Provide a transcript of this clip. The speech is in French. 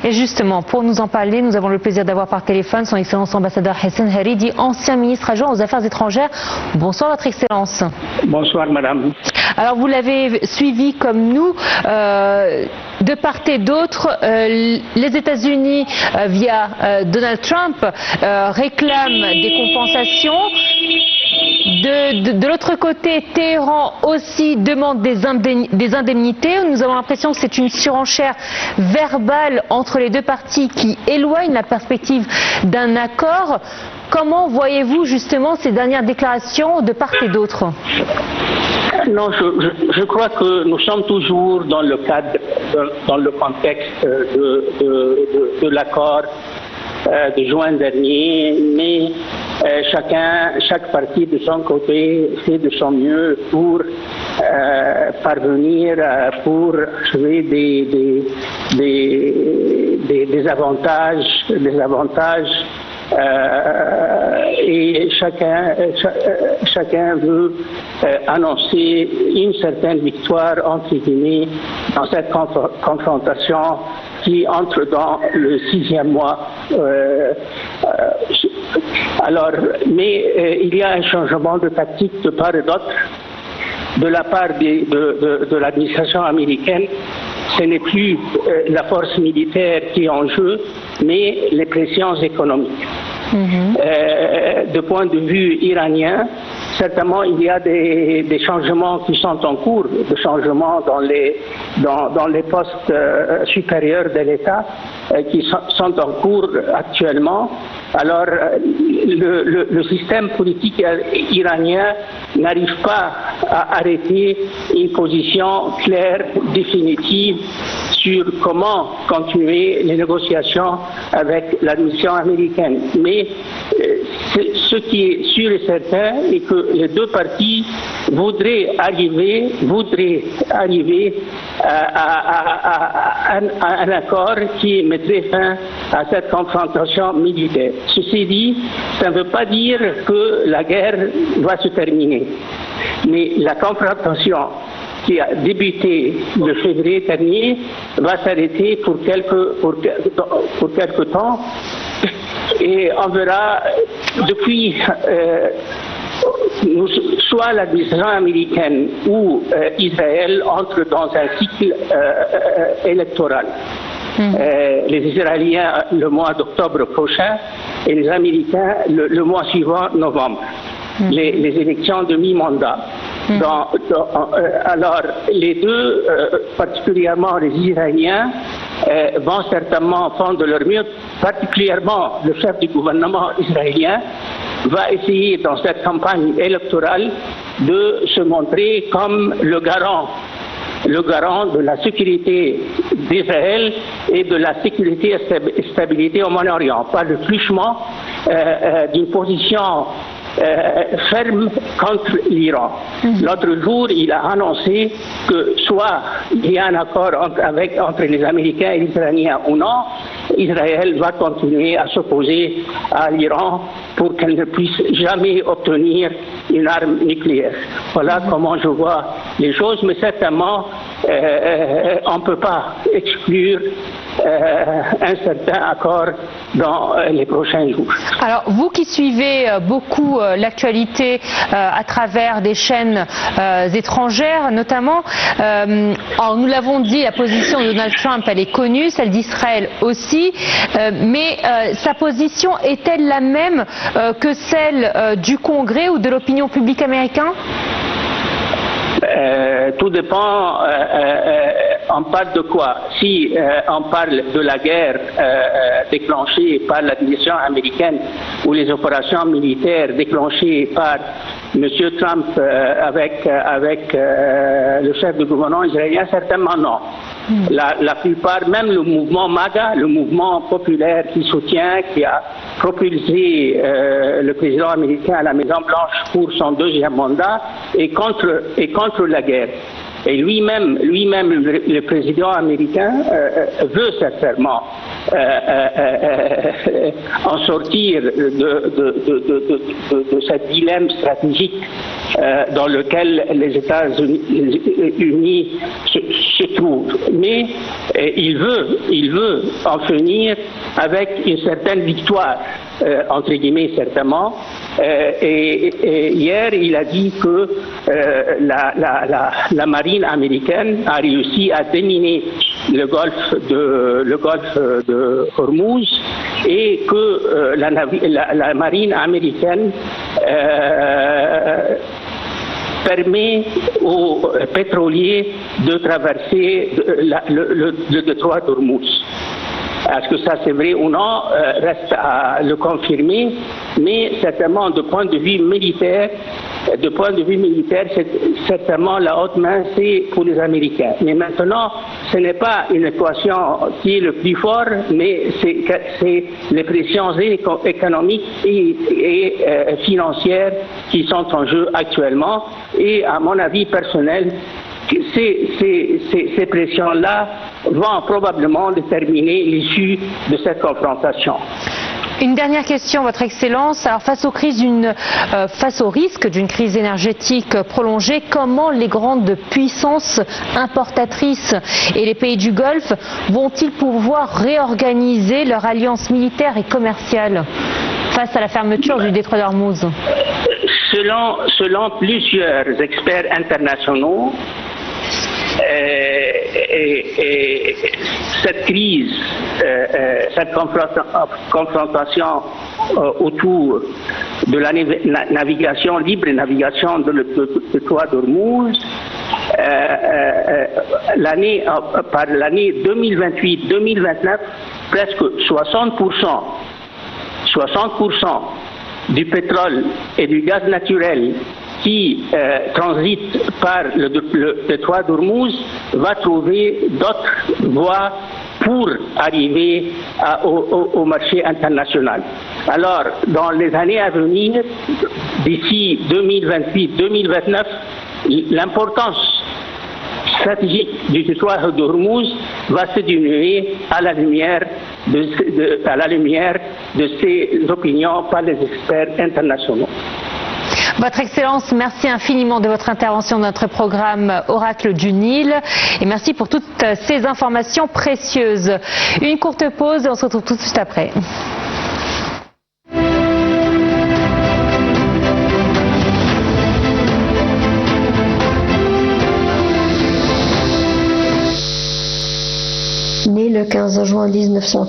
Et justement, pour nous en parler, nous avons le plaisir d'avoir par téléphone son Excellence ambassadeur Hessan Haridi, ancien ministre adjoint aux Affaires étrangères. Bonsoir Votre Excellence. Bonsoir Madame. Alors vous l'avez suivi comme nous, de part et d'autre, les États-Unis, via Donald Trump, réclament des compensations. De l'autre côté, Téhéran aussi demande des indemnités. Nous avons l'impression que c'est une surenchère verbale entre les deux parties qui éloigne la perspective d'un accord. Comment voyez-vous justement ces dernières déclarations de part et d'autre? Non, je crois que nous sommes toujours dans le cadre, dans le contexte de l'accord de juin dernier, mais chaque partie de son côté fait de son mieux pour parvenir pour trouver des avantages, et chacun veut annoncer une certaine victoire entre guillemets dans cette confrontation qui entre dans le 6e mois. Mais il y a un changement de tactique de part et d'autre. De la part de l'administration américaine, ce n'est plus la force militaire qui est en jeu, mais les pressions économiques. De point de vue iranien, certainement il y a des changements qui sont en cours, des changements dans les postes supérieurs de l'État qui sont en cours actuellement. Alors le système politique iranien n'arrive pas à arrêter une position claire, définitive sur comment continuer les négociations avec l'administration américaine. Mais ce qui est sûr et certain est que les deux parties voudraient arriver à un accord qui mettrait fin à cette confrontation militaire. Ceci dit, ça ne veut pas dire que la guerre va se terminer. Mais la confrontation qui a débuté le février dernier va s'arrêter pour quelque temps et on verra depuis soit l'administration américaine ou Israël entre dans un cycle électoral. Les Israéliens le mois d'octobre prochain et les Américains le mois suivant, novembre. Les élections de mi-mandat. Alors, les deux, particulièrement les Israéliens, vont certainement faire de leur mieux, particulièrement le chef du gouvernement israélien, va essayer dans cette campagne électorale de se montrer comme le garant de la sécurité d'Israël et de la sécurité et stabilité au Moyen-Orient, par le truchement d'une position ferme contre l'Iran. L'autre jour, il a annoncé que soit il y a un accord entre les Américains et les Iraniens ou non, Israël va continuer à s'opposer à l'Iran pour qu'elle ne puisse jamais obtenir une arme nucléaire. Voilà comment je vois les choses, mais certainement on ne peut pas exclure un certain accord dans les prochains jours. Alors, vous qui suivez beaucoup l'actualité à travers des chaînes étrangères notamment, nous l'avons dit, la position de Donald Trump, elle est connue, celle d'Israël aussi, mais sa position est-elle la même que celle du Congrès ou de l'opinion publique américaine? Tout dépend, on parle de quoi? Si on parle de la guerre déclenchée par l'administration américaine ou les opérations militaires déclenchées par M. Trump avec le chef du gouvernement israélien, certainement non. La plupart, même le mouvement MAGA, le mouvement populaire qui soutient, qui a propulsé le président américain à la Maison-Blanche pour son 2e mandat, est contre la guerre. Et lui-même, le président américain veut sincèrement en sortir de ce dilemme stratégique dans lequel les États-Unis se trouvent. Mais il veut en finir avec une certaine victoire, entre guillemets certainement. Et hier, il a dit que la marine américaine a réussi à déminer le golfe de Hormuz et que la marine américaine permet aux pétroliers de traverser le détroit d'Hormuz. Est-ce que ça c'est vrai ou non, reste à le confirmer, mais certainement de point de vue militaire, c'est certainement la haute main, c'est pour les Américains. Mais maintenant, ce n'est pas une équation qui est le plus fort, mais c'est les pressions économiques et financières qui sont en jeu actuellement. Et à mon avis personnel, ces pressions-là vont probablement déterminer l'issue de cette confrontation. Une dernière question, Votre Excellence. Alors, face au risque d'une crise énergétique prolongée, comment les grandes puissances importatrices et les pays du Golfe vont-ils pouvoir réorganiser leur alliance militaire et commerciale face à la fermeture du détroit d'Ormuz? Selon plusieurs experts internationaux, cette crise, cette confrontation autour de la navigation, libre navigation de détroit d'Ormuz, par l'année 2028-2029, presque 60% du pétrole et du gaz naturel qui transite par le détroit d'Ormuz va trouver d'autres voies pour arriver au marché international. Alors, dans les années à venir, d'ici 2028-2029, l'importance stratégique du détroit d'Ormuz va se diminuer à la lumière de ces opinions par les experts internationaux. Votre Excellence, merci infiniment de votre intervention dans notre programme Oracle du Nil et merci pour toutes ces informations précieuses. Une courte pause et on se retrouve tout de suite après. Né le 15 juin 1900.